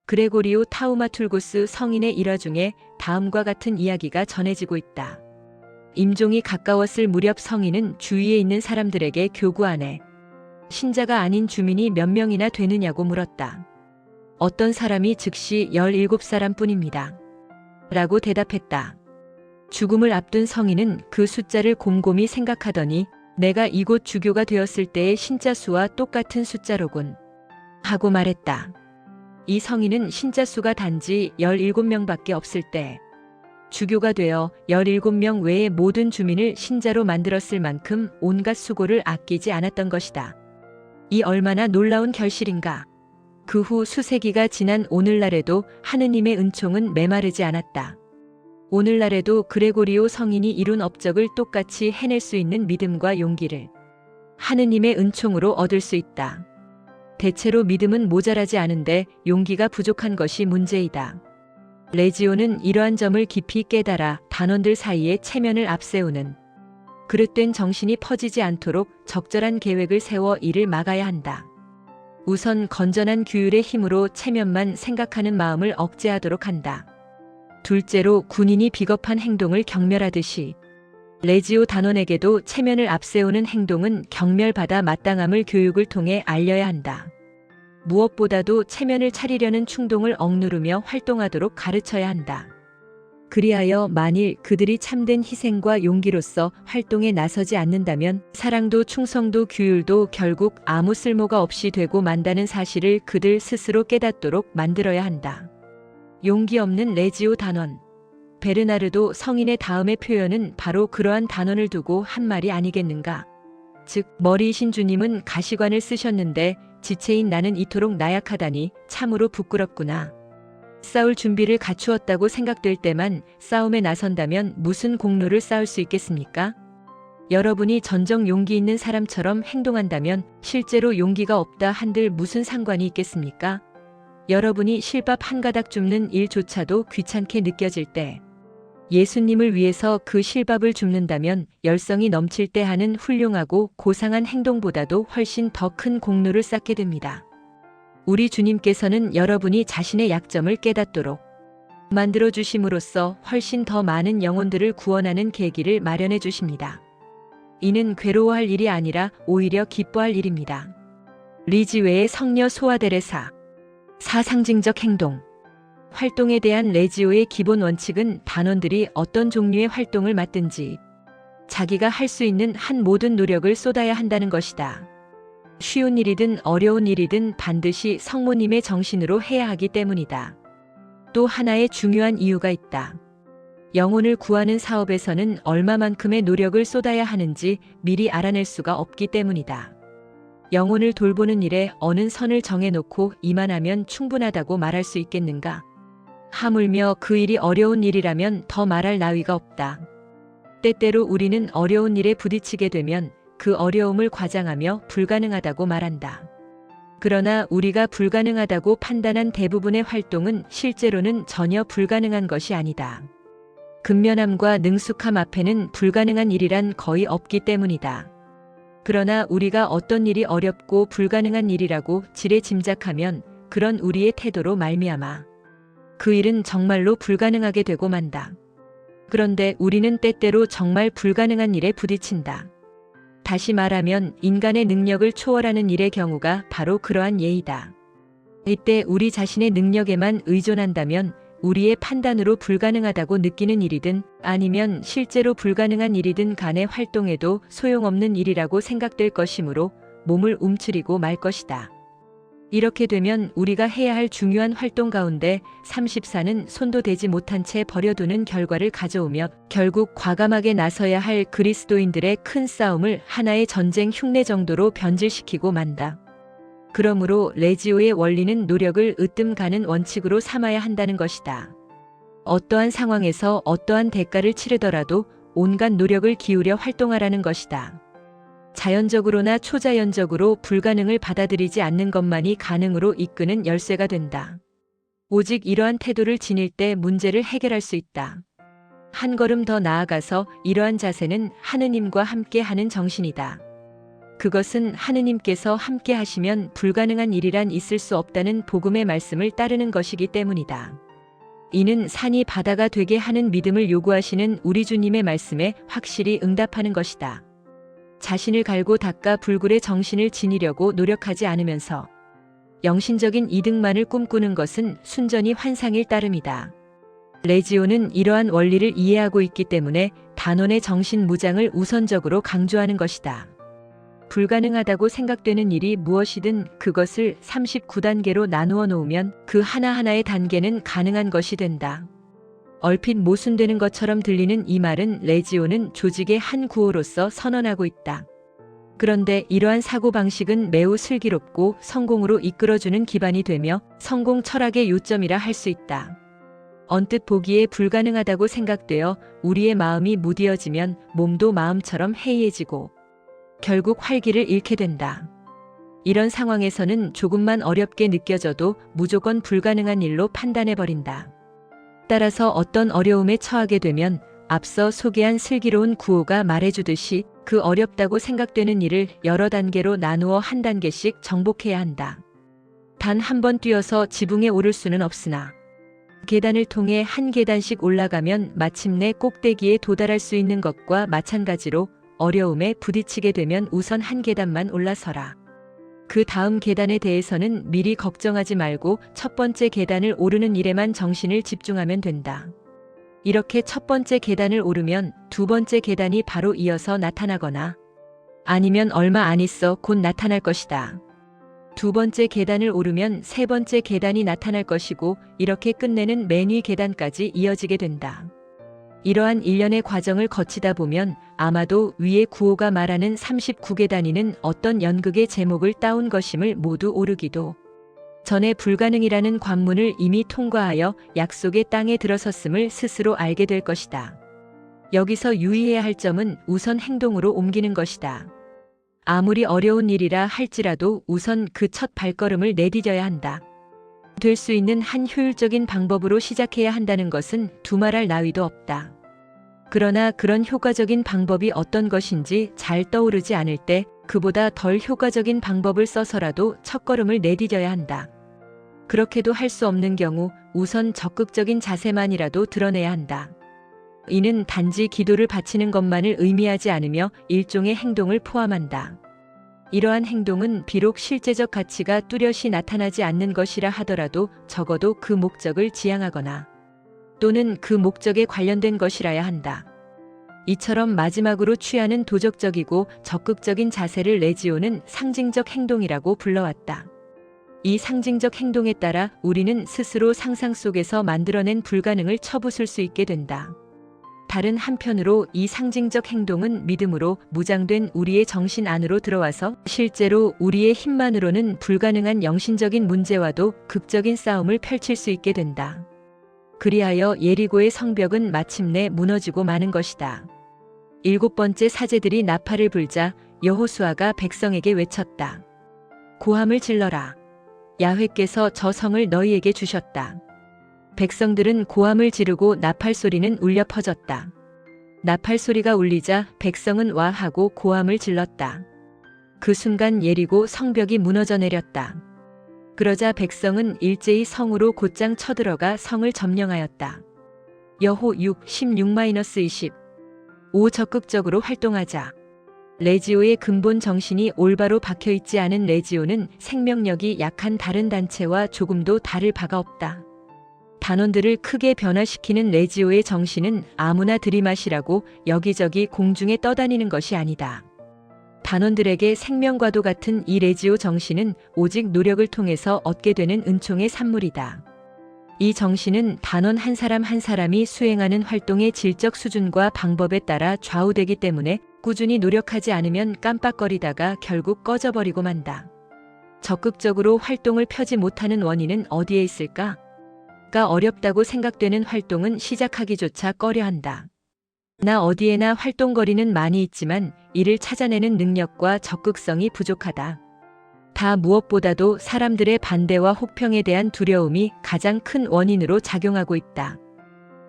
그레고리오 타우마툴고스 성인의 일화 중에 다음과 같은 이야기가 전해지고 있다. 임종이 가까웠을 무렵 성인은 주위에 있는 사람들에게 교구 안에 신자가 아닌 주민이 몇 명이나 되느냐고 물었다. 어떤 사람이 즉시 17사람 뿐입니다. 라고 대답했다. 죽음을 앞둔 성인은 그 숫자를 곰곰이 생각하더니 내가 이곳 주교가 되었을 때의 신자 수와 똑같은 숫자로군 하고 말했다. 이 성인은 신자 수가 단지 17명밖에 없을 때 주교가 되어 17명 외의 모든 주민을 신자로 만들었을 만큼 온갖 수고를 아끼지 않았던 것이다. 이 얼마나 놀라운 결실인가. 그 후 수세기가 지난 오늘날에도 하느님의 은총은 메마르지 않았다. 오늘날에도 그레고리오 성인이 이룬 업적을 똑같이 해낼 수 있는 믿음과 용기를 하느님의 은총으로 얻을 수 있다. 대체로 믿음은 모자라지 않은데 용기가 부족한 것이 문제이다. 레지오는 이러한 점을 깊이 깨달아 단원들 사이에 체면을 앞세우는 그릇된 정신이 퍼지지 않도록 적절한 계획을 세워 이를 막아야 한다. 우선 건전한 규율의 힘으로 체면만 생각하는 마음을 억제하도록 한다. 둘째로 군인이 비겁한 행동을 경멸하듯이 레지오 단원에게도 체면을 앞세우는 행동은 경멸받아 마땅함을 교육을 통해 알려야 한다. 무엇보다도 체면을 차리려는 충동을 억누르며 활동하도록 가르쳐야 한다. 그리하여 만일 그들이 참된 희생과 용기로서 활동에 나서지 않는다면 사랑도 충성도 규율도 결국 아무 쓸모가 없이 되고 만다는 사실을 그들 스스로 깨닫도록 만들어야 한다. 용기 없는 레지오 단원. 베르나르도 성인의 다음의 표현은 바로 그러한 단원을 두고 한 말이 아니겠는가. 즉 머리이신 주님은 가시관을 쓰셨는데 지체인 나는 이토록 나약하다니 참으로 부끄럽구나. 싸울 준비를 갖추었다고 생각될 때만 싸움에 나선다면 무슨 공로를 쌓을 수 있겠습니까? 여러분이 전적 용기 있는 사람처럼 행동한다면 실제로 용기가 없다 한들 무슨 상관이 있겠습니까? 여러분이 실밥 한 가닥 줍는 일조차도 귀찮게 느껴질 때 예수님을 위해서 그 실밥을 줍는다면 열성이 넘칠 때 하는 훌륭하고 고상한 행동보다도 훨씬 더 큰 공로를 쌓게 됩니다. 우리 주님께서는 여러분이 자신의 약점을 깨닫도록 만들어 주심으로써 훨씬 더 많은 영혼들을 구원하는 계기를 마련해 주십니다. 이는 괴로워할 일이 아니라 오히려 기뻐할 일입니다. 리지 외의 성녀 소아데레사. 사상징적 행동. 활동에 대한 레지오의 기본 원칙은 단원들이 어떤 종류의 활동을 맡든지 자기가 할 수 있는 한 모든 노력을 쏟아야 한다는 것이다. 쉬운 일이든 어려운 일이든 반드시 성모님의 정신으로 해야 하기 때문이다. 또 하나의 중요한 이유가 있다. 영혼을 구하는 사업에서는 얼마만큼의 노력을 쏟아야 하는지 미리 알아낼 수가 없기 때문이다. 영혼을 돌보는 일에 어느 선을 정해놓고 이만하면 충분하다고 말할 수 있겠는가? 하물며 그 일이 어려운 일이라면 더 말할 나위가 없다. 때때로 우리는 어려운 일에 부딪히게 되면 그 어려움을 과장하며 불가능하다고 말한다. 그러나 우리가 불가능하다고 판단한 대부분의 활동은 실제로는 전혀 불가능한 것이 아니다. 근면함과 능숙함 앞에는 불가능한 일이란 거의 없기 때문이다. 그러나 우리가 어떤 일이 어렵고 불가능한 일이라고 지레짐작하면 그런 우리의 태도로 말미암아 그 일은 정말로 불가능하게 되고 만다. 그런데 우리는 때때로 정말 불가능한 일에 부딪힌다. 다시 말하면 인간의 능력을 초월하는 일의 경우가 바로 그러한 예이다. 이때 우리 자신의 능력에만 의존한다면 우리의 판단으로 불가능하다고 느끼는 일이든 아니면 실제로 불가능한 일이든 간의 활동에도 소용없는 일이라고 생각될 것이므로 몸을 움츠리고 말 것이다. 이렇게 되면 우리가 해야 할 중요한 활동 가운데 34는 손도 대지 못한 채 버려두는 결과를 가져오며 결국 과감하게 나서야 할 그리스도인들의 큰 싸움을 하나의 전쟁 흉내 정도로 변질시키고 만다. 그러므로 레지오의 원리는 노력을 으뜸 가는 원칙으로 삼아야 한다는 것이다. 어떠한 상황에서 어떠한 대가를 치르더라도 온갖 노력을 기울여 활동하라는 것이다. 자연적으로나 초자연적으로 불가능을 받아들이지 않는 것만이 가능으로 이끄는 열쇠가 된다. 오직 이러한 태도를 지닐 때 문제를 해결할 수 있다. 한 걸음 더 나아가서 이러한 자세는 하느님과 함께 하는 정신이다. 그것은 하느님께서 함께 하시면 불가능한 일이란 있을 수 없다는 복음의 말씀을 따르는 것이기 때문이다. 이는 산이 바다가 되게 하는 믿음을 요구하시는 우리 주님의 말씀에 확실히 응답하는 것이다. 자신을 갈고 닦아 불굴의 정신을 지니려고 노력하지 않으면서 영신적인 이득만을 꿈꾸는 것은 순전히 환상일 따름이다. 레지오는 이러한 원리를 이해하고 있기 때문에 단원의 정신 무장을 우선적으로 강조하는 것이다. 불가능하다고 생각되는 일이 무엇이든 그것을 39단계로 나누어 놓으면 그 하나하나의 단계는 가능한 것이 된다. 얼핏 모순되는 것처럼 들리는 이 말은 레지오는 조직의 한 구호로서 선언하고 있다. 그런데 이러한 사고방식은 매우 슬기롭고 성공으로 이끌어주는 기반이 되며 성공 철학의 요점이라 할 수 있다. 언뜻 보기에 불가능하다고 생각되어 우리의 마음이 무디어지면 몸도 마음처럼 해이해지고 결국 활기를 잃게 된다. 이런 상황에서는 조금만 어렵게 느껴져도 무조건 불가능한 일로 판단해버린다. 따라서 어떤 어려움에 처하게 되면 앞서 소개한 슬기로운 구호가 말해주듯이 그 어렵다고 생각되는 일을 여러 단계로 나누어 한 단계씩 정복해야 한다. 단 한 번 뛰어서 지붕에 오를 수는 없으나 계단을 통해 한 계단씩 올라가면 마침내 꼭대기에 도달할 수 있는 것과 마찬가지로 어려움에 부딪히게 되면 우선 한 계단만 올라서라. 그 다음 계단에 대해서는 미리 걱정하지 말고 첫 번째 계단을 오르는 일에만 정신을 집중하면 된다. 이렇게 첫 번째 계단을 오르면 두 번째 계단이 바로 이어서 나타나거나 아니면 얼마 안 있어 곧 나타날 것이다. 두 번째 계단을 오르면 세 번째 계단이 나타날 것이고 이렇게 끝내는 맨 위 계단까지 이어지게 된다. 이러한 일련의 과정을 거치다 보면 아마도 위의 구호가 말하는 39계단이는 어떤 연극의 제목을 따온 것임을 모두 오르기도 전에 불가능이라는 관문을 이미 통과하여 약속의 땅에 들어섰음을 스스로 알게 될 것이다. 여기서 유의해야 할 점은 우선 행동으로 옮기는 것이다. 아무리 어려운 일이라 할지라도 우선 그 첫 발걸음을 내디뎌야 한다. 될 수 있는 한 효율적인 방법으로 시작해야 한다는 것은 두말할 나위도 없다. 그러나 그런 효과적인 방법이 어떤 것인지 잘 떠오르지 않을 때 그보다 덜 효과적인 방법을 써서라도 첫걸음을 내디뎌야 한다. 그렇게도 할 수 없는 경우 우선 적극적인 자세만이라도 드러내야 한다. 이는 단지 기도를 바치는 것만을 의미하지 않으며 일종의 행동을 포함한다. 이러한 행동은 비록 실제적 가치가 뚜렷이 나타나지 않는 것이라 하더라도 적어도 그 목적을 지향하거나 또는 그 목적에 관련된 것이라야 한다. 이처럼 마지막으로 취하는 도적적이고 적극적인 자세를 레지오는 상징적 행동이라고 불러왔다. 이 상징적 행동에 따라 우리는 스스로 상상 속에서 만들어낸 불가능을 쳐부술 수 있게 된다. 다른 한편으로 이 상징적 행동은 믿음으로 무장된 우리의 정신 안으로 들어와서 실제로 우리의 힘만으로는 불가능한 영신적인 문제와도 극적인 싸움을 펼칠 수 있게 된다. 그리하여 예리고의 성벽은 마침내 무너지고 마는 것이다. 7번째 사제들이 나팔을 불자 여호수아가 백성에게 외쳤다. 고함을 질러라. 야훼께서 저 성을 너희에게 주셨다. 백성들은 고함을 지르고 나팔 소리는 울려 퍼졌다. 나팔 소리가 울리자 백성은 와 하고 고함을 질렀다. 그 순간 예리고 성벽이 무너져 내렸다. 그러자 백성은 일제히 성으로 곧장 쳐들어가 성을 점령하였다. 여호 6, 16-20 5 적극적으로 활동하자. 레지오의 근본 정신이 올바로 박혀있지 않은 레지오는 생명력이 약한 다른 단체와 조금도 다를 바가 없다. 단원들을 크게 변화시키는 레지오의 정신은 아무나 들이마시라고 여기저기 공중에 떠다니는 것이 아니다. 단원들에게 생명과도 같은 이 레지오 정신은 오직 노력을 통해서 얻게 되는 은총의 산물이다. 이 정신은 단원 한 사람 한 사람이 수행하는 활동의 질적 수준과 방법에 따라 좌우되기 때문에 꾸준히 노력하지 않으면 깜빡거리다가 결국 꺼져버리고 만다. 적극적으로 활동을 펴지 못하는 원인은 어디에 있을까? 어렵다고 생각되는 활동은 시작하기조차 꺼려한다. 나 어디에나 활동거리는 많이 있지만 이를 찾아내는 능력과 적극성이 부족하다. 다 무엇보다도 사람들의 반대와 혹평에 대한 두려움이 가장 큰 원인으로 작용하고 있다.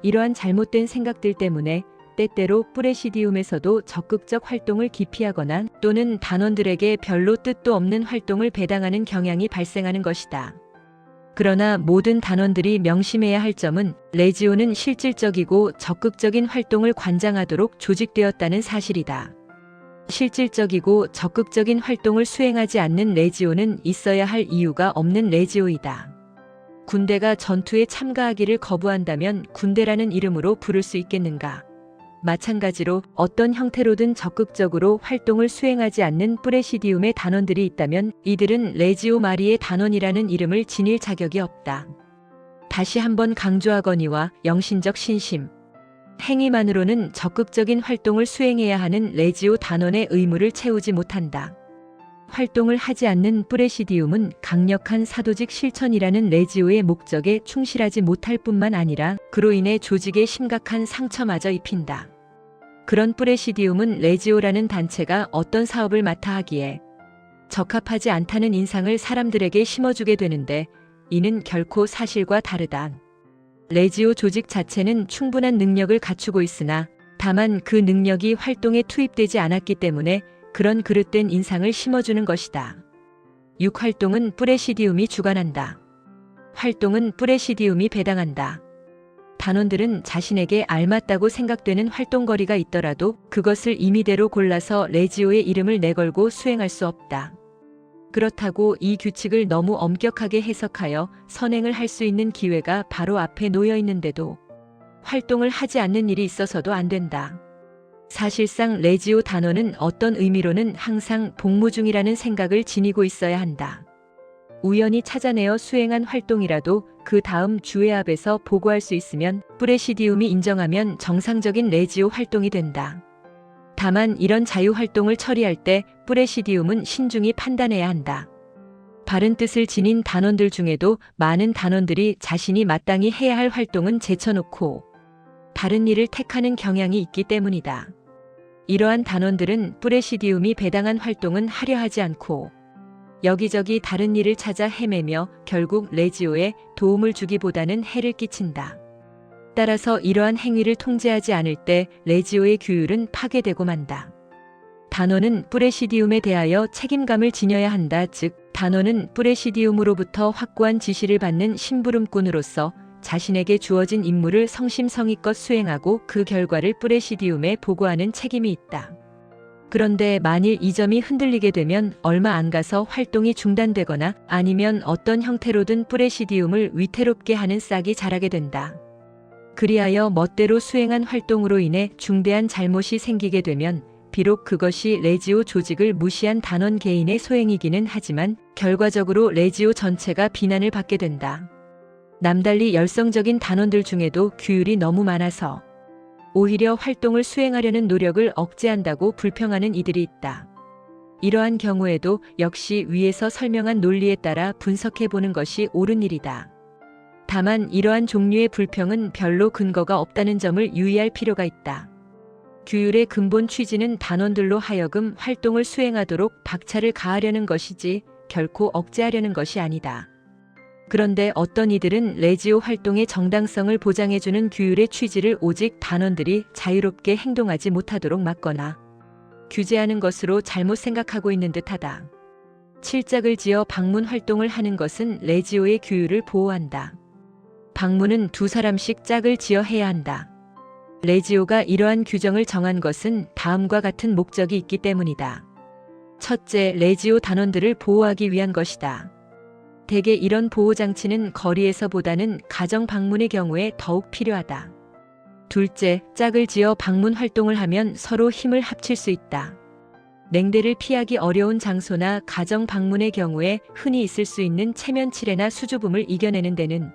이러한 잘못된 생각들 때문에 때때로 프레시디움에서도 적극적 활동을 기피하거나 또는 단원들에게 별로 뜻도 없는 활동을 배당하는 경향이 발생하는 것이다. 그러나 모든 단원들이 명심해야 할 점은 레지오는 실질적이고 적극적인 활동을 관장하도록 조직되었다는 사실이다. 실질적이고 적극적인 활동을 수행하지 않는 레지오는 있어야 할 이유가 없는 레지오이다. 군대가 전투에 참가하기를 거부한다면 군대라는 이름으로 부를 수 있겠는가? 마찬가지로 어떤 형태로든 적극적으로 활동을 수행하지 않는 프레시디움의 단원들이 있다면 이들은 레지오 마리의 단원이라는 이름을 지닐 자격이 없다. 다시 한번 강조하거니와 영신적 신심, 행위만으로는 적극적인 활동을 수행해야 하는 레지오 단원의 의무를 채우지 못한다. 활동을 하지 않는 프레시디움은 강력한 사도직 실천이라는 레지오의 목적에 충실하지 못할 뿐만 아니라 그로 인해 조직에 심각한 상처마저 입힌다. 그런 프레시디움은 레지오라는 단체가 어떤 사업을 맡아 하기에 적합하지 않다는 인상을 사람들에게 심어주게 되는데 이는 결코 사실과 다르다. 레지오 조직 자체는 충분한 능력을 갖추고 있으나 다만 그 능력이 활동에 투입되지 않았기 때문에 그런 그릇된 인상을 심어주는 것이다. 6. 활동은 프레시디움이 주관한다. 활동은 프레시디움이 배당한다. 단원들은 자신에게 알맞다고 생각되는 활동거리가 있더라도 그것을 임의대로 골라서 레지오의 이름을 내걸고 수행할 수 없다. 그렇다고 이 규칙을 너무 엄격하게 해석하여 선행을 할 수 있는 기회가 바로 앞에 놓여 있는데도 활동을 하지 않는 일이 있어서도 안 된다. 사실상 레지오 단원은 어떤 의미로는 항상 복무 중이라는 생각을 지니고 있어야 한다. 우연히 찾아내어 수행한 활동이라도 그 다음 주회 앞에서 보고할 수 있으면 프레시디움이 인정하면 정상적인 레지오 활동이 된다. 다만 이런 자유활동을 처리할 때 프레시디움은 신중히 판단해야 한다. 바른 뜻을 지닌 단원들 중에도 많은 단원들이 자신이 마땅히 해야 할 활동은 제쳐놓고 다른 일을 택하는 경향이 있기 때문이다. 이러한 단원들은 프레시디움이 배당한 활동은 하려 하지 않고 여기저기 다른 일을 찾아 헤매며 결국 레지오에 도움을 주기보다는 해를 끼친다. 따라서 이러한 행위를 통제하지 않을 때 레지오의 규율은 파괴되고 만다. 단원은 프레시디움에 대하여 책임감을 지녀야 한다. 즉, 단원은 프레시디움으로부터 확고한 지시를 받는 심부름꾼으로서 자신에게 주어진 임무를 성심성의껏 수행하고 그 결과를 프레시디움에 보고하는 책임이 있다. 그런데 만일 이 점이 흔들리게 되면 얼마 안 가서 활동이 중단되거나 아니면 어떤 형태로든 프레시디움을 위태롭게 하는 싹이 자라게 된다. 그리하여 멋대로 수행한 활동으로 인해 중대한 잘못이 생기게 되면 비록 그것이 레지오 조직을 무시한 단원 개인의 소행이기는 하지만 결과적으로 레지오 전체가 비난을 받게 된다. 남달리 열성적인 단원들 중에도 규율이 너무 많아서 오히려 활동을 수행하려는 노력을 억제한다고 불평하는 이들이 있다. 이러한 경우에도 역시 위에서 설명한 논리에 따라 분석해보는 것이 옳은 일이다. 다만 이러한 종류의 불평은 별로 근거가 없다는 점을 유의할 필요가 있다. 규율의 근본 취지는 단원들로 하여금 활동을 수행하도록 박차를 가하려는 것이지 결코 억제하려는 것이 아니다. 그런데 어떤 이들은 레지오 활동의 정당성을 보장해주는 규율의 취지를 오직 단원들이 자유롭게 행동하지 못하도록 막거나 규제하는 것으로 잘못 생각하고 있는 듯하다. 칠짝을 지어 방문 활동을 하는 것은 레지오의 규율을 보호한다. 방문은 2사람씩 짝을 지어 해야 한다. 레지오가 이러한 규정을 정한 것은 다음과 같은 목적이 있기 때문이다. 첫째, 레지오 단원들을 보호하기 위한 것이다. 대개 이런 보호장치는 거리에서보다는 가정 방문의 경우에 더욱 필요하다. 둘째, 짝을 지어 방문 활동을 하면 서로 힘을 합칠 수 있다. 냉대를 피하기 어려운 장소나 가정 방문의 경우에 흔히 있을 수 있는 체면치레나 수줍음을 이겨내는 데는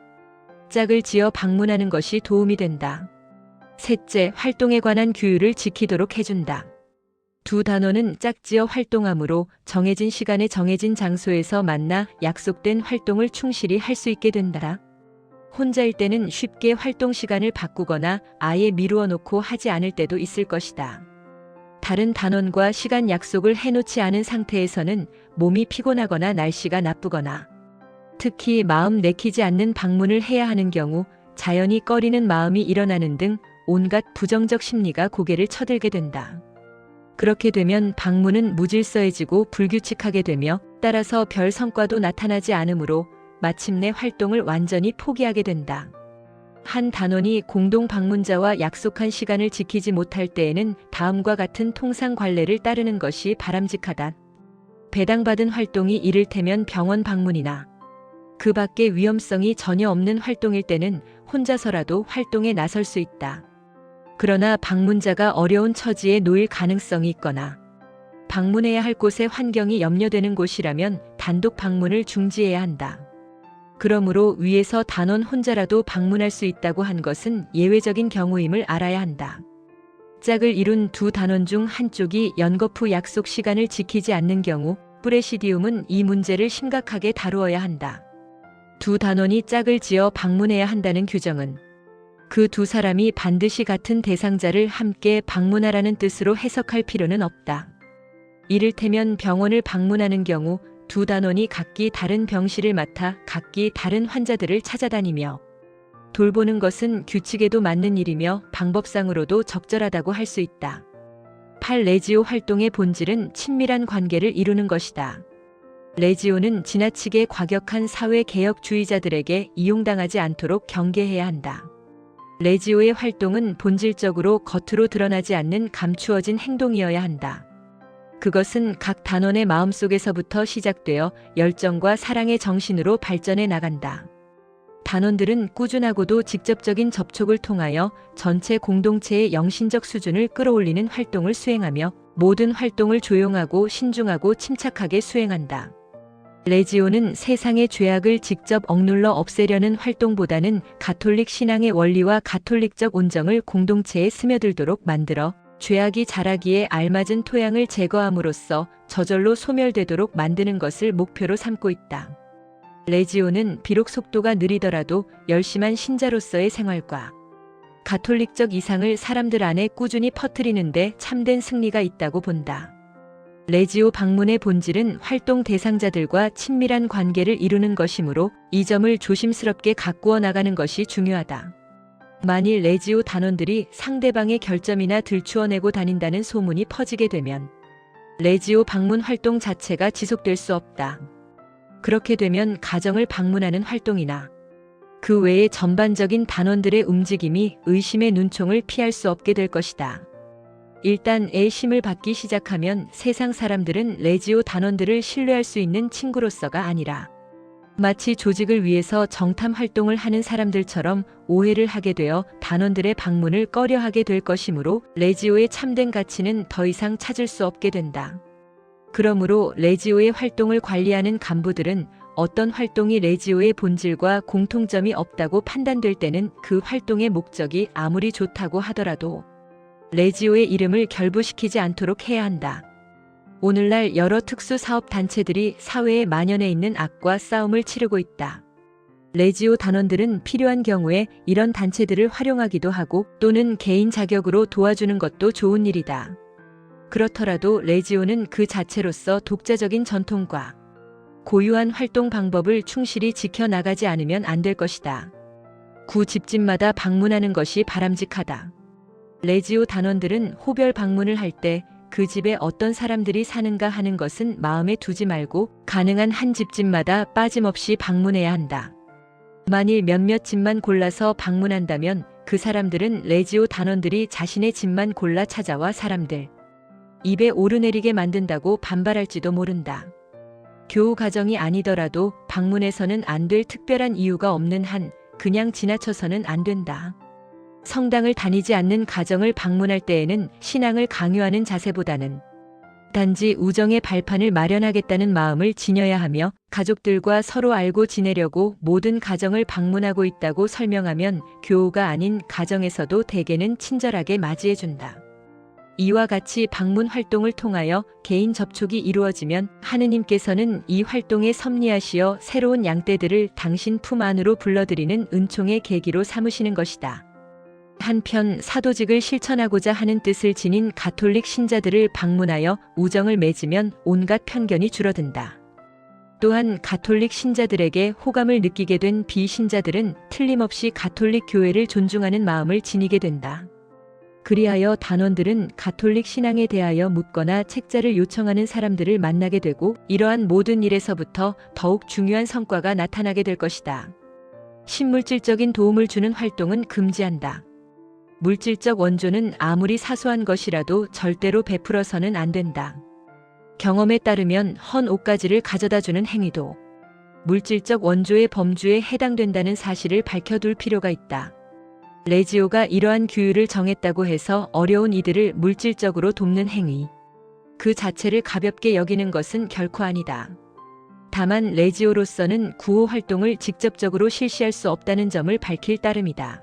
짝을 지어 방문하는 것이 도움이 된다. 셋째, 활동에 관한 규율을 지키도록 해준다. 두 단원은 짝지어 활동하므로 정해진 시간에 정해진 장소에서 만나 약속된 활동을 충실히 할 수 있게 된다. 혼자일 때는 쉽게 활동 시간을 바꾸거나 아예 미루어 놓고 하지 않을 때도 있을 것이다. 다른 단원과 시간 약속을 해놓지 않은 상태에서는 몸이 피곤하거나 날씨가 나쁘거나 특히 마음 내키지 않는 방문을 해야 하는 경우 자연히 꺼리는 마음이 일어나는 등 온갖 부정적 심리가 고개를 쳐들게 된다. 그렇게 되면 방문은 무질서해지고 불규칙하게 되며 따라서 별 성과도 나타나지 않으므로 마침내 활동을 완전히 포기하게 된다. 한 단원이 공동 방문자와 약속한 시간을 지키지 못할 때에는 다음과 같은 통상 관례를 따르는 것이 바람직하다. 배당받은 활동이 이를테면 병원 방문이나 그 밖의 위험성이 전혀 없는 활동일 때는 혼자서라도 활동에 나설 수 있다. 그러나 방문자가 어려운 처지에 놓일 가능성이 있거나 방문해야 할 곳의 환경이 염려되는 곳이라면 단독 방문을 중지해야 한다. 그러므로 위에서 단원 혼자라도 방문할 수 있다고 한 것은 예외적인 경우임을 알아야 한다. 짝을 이룬 두 단원 중 한쪽이 연거푸 약속 시간을 지키지 않는 경우 프레시디움은 이 문제를 심각하게 다루어야 한다. 두 단원이 짝을 지어 방문해야 한다는 규정은 그 두 사람이 반드시 같은 대상자를 함께 방문하라는 뜻으로 해석할 필요는 없다. 이를테면 병원을 방문하는 경우 두 단원이 각기 다른 병실을 맡아 각기 다른 환자들을 찾아다니며 돌보는 것은 규칙에도 맞는 일이며 방법상으로도 적절하다고 할 수 있다. 레지오 활동의 본질은 친밀한 관계를 이루는 것이다. 레지오는 지나치게 과격한 사회개혁주의자들에게 이용당하지 않도록 경계해야 한다. 레지오의 활동은 본질적으로 겉으로 드러나지 않는 감추어진 행동이어야 한다. 그것은 각 단원의 마음속에서부터 시작되어 열정과 사랑의 정신으로 발전해 나간다. 단원들은 꾸준하고도 직접적인 접촉을 통하여 전체 공동체의 영신적 수준을 끌어올리는 활동을 수행하며 모든 활동을 조용하고 신중하고 침착하게 수행한다. 레지오는 세상의 죄악을 직접 억눌러 없애려는 활동보다는 가톨릭 신앙의 원리와 가톨릭적 온정을 공동체에 스며들도록 만들어 죄악이 자라기에 알맞은 토양을 제거함으로써 저절로 소멸되도록 만드는 것을 목표로 삼고 있다. 레지오는 비록 속도가 느리더라도 열심한 신자로서의 생활과 가톨릭적 이상을 사람들 안에 꾸준히 퍼뜨리는데 참된 승리가 있다고 본다. 레지오 방문의 본질은 활동 대상자들과 친밀한 관계를 이루는 것이므로 이 점을 조심스럽게 가꾸어 나가는 것이 중요하다. 만일 레지오 단원들이 상대방의 결점이나 들추어내고 다닌다는 소문이 퍼지게 되면 레지오 방문 활동 자체가 지속될 수 없다. 그렇게 되면 가정을 방문하는 활동이나 그 외의 전반적인 단원들의 움직임이 의심의 눈총을 피할 수 없게 될 것이다. 일단 애심을 받기 시작하면 세상 사람들은 레지오 단원들을 신뢰할 수 있는 친구로서가 아니라 마치 조직을 위해서 정탐 활동을 하는 사람들처럼 오해를 하게 되어 단원들의 방문을 꺼려하게 될 것이므로 레지오의 참된 가치는 더 이상 찾을 수 없게 된다. 그러므로 레지오의 활동을 관리하는 간부들은 어떤 활동이 레지오의 본질과 공통점이 없다고 판단될 때는 그 활동의 목적이 아무리 좋다고 하더라도 레지오의 이름을 결부시키지 않도록 해야 한다. 오늘날 여러 특수사업단체들이 사회에 만연해 있는 악과 싸움을 치르고 있다. 레지오 단원들은 필요한 경우에 이런 단체들을 활용하기도 하고 또는 개인 자격으로 도와주는 것도 좋은 일이다. 그렇더라도 레지오는 그 자체로서 독자적인 전통과 고유한 활동 방법을 충실히 지켜나가지 않으면 안 될 것이다. 구 집집마다 방문하는 것이 바람직하다. 레지오 단원들은 호별 방문을 할 때 그 집에 어떤 사람들이 사는가 하는 것은 마음에 두지 말고 가능한 한 집집마다 빠짐없이 방문해야 한다. 만일 몇몇 집만 골라서 방문한다면 그 사람들은 레지오 단원들이 자신의 집만 골라 찾아와 사람들 입에 오르내리게 만든다고 반발할지도 모른다. 교우 가정이 아니더라도 방문해서는 안 될 특별한 이유가 없는 한 그냥 지나쳐서는 안 된다. 성당을 다니지 않는 가정을 방문할 때에는 신앙을 강요하는 자세보다는 단지 우정의 발판을 마련하겠다는 마음을 지녀야 하며 가족들과 서로 알고 지내려고 모든 가정을 방문하고 있다고 설명하면 교우가 아닌 가정에서도 대개는 친절하게 맞이해준다. 이와 같이 방문 활동을 통하여 개인 접촉이 이루어지면 하느님께서는 이 활동에 섭리하시어 새로운 양떼들을 당신 품 안으로 불러들이는 은총의 계기로 삼으시는 것이다. 한편 사도직을 실천하고자 하는 뜻을 지닌 가톨릭 신자들을 방문하여 우정을 맺으면 온갖 편견이 줄어든다. 또한 가톨릭 신자들에게 호감을 느끼게 된 비신자들은 틀림없이 가톨릭 교회를 존중하는 마음을 지니게 된다. 그리하여 단원들은 가톨릭 신앙에 대하여 묻거나 책자를 요청하는 사람들을 만나게 되고 이러한 모든 일에서부터 더욱 중요한 성과가 나타나게 될 것이다. 신물질적인 도움을 주는 활동은 금지한다. 물질적 원조는 아무리 사소한 것이라도 절대로 베풀어서는 안 된다. 경험에 따르면 헌 옷가지를 가져다주는 행위도 물질적 원조의 범주에 해당된다는 사실을 밝혀둘 필요가 있다. 레지오가 이러한 규율을 정했다고 해서 어려운 이들을 물질적으로 돕는 행위, 그 자체를 가볍게 여기는 것은 결코 아니다. 다만 레지오로서는 구호 활동을 직접적으로 실시할 수 없다는 점을 밝힐 따름이다.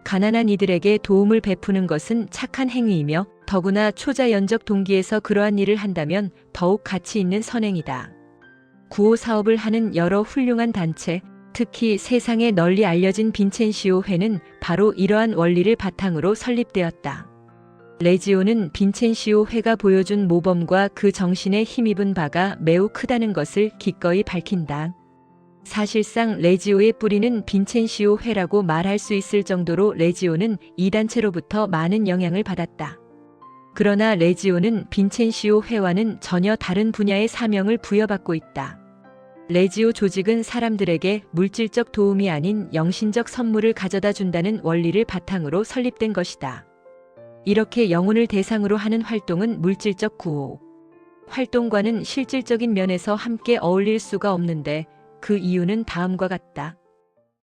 가난한 이들에게 도움을 베푸는 것은 착한 행위이며 더구나 초자연적 동기에서 그러한 일을 한다면 더욱 가치 있는 선행이다. 구호 사업을 하는 여러 훌륭한 단체, 특히 세상에 널리 알려진 빈첸시오 회는 바로 이러한 원리를 바탕으로 설립되었다. 레지오는 빈첸시오 회가 보여준 모범과 그 정신에 힘입은 바가 매우 크다는 것을 기꺼이 밝힌다. 사실상 레지오의 뿌리는 빈첸시오 회라고 말할 수 있을 정도로 레지오는 이 단체로부터 많은 영향을 받았다. 그러나 레지오는 빈첸시오 회와는 전혀 다른 분야의 사명을 부여받고 있다. 레지오 조직은 사람들에게 물질적 도움이 아닌 영신적 선물을 가져다 준다는 원리를 바탕으로 설립된 것이다. 이렇게 영혼을 대상으로 하는 활동은 물질적 구호 활동과는 실질적인 면에서 함께 어울릴 수가 없는데 그 이유는 다음과 같다.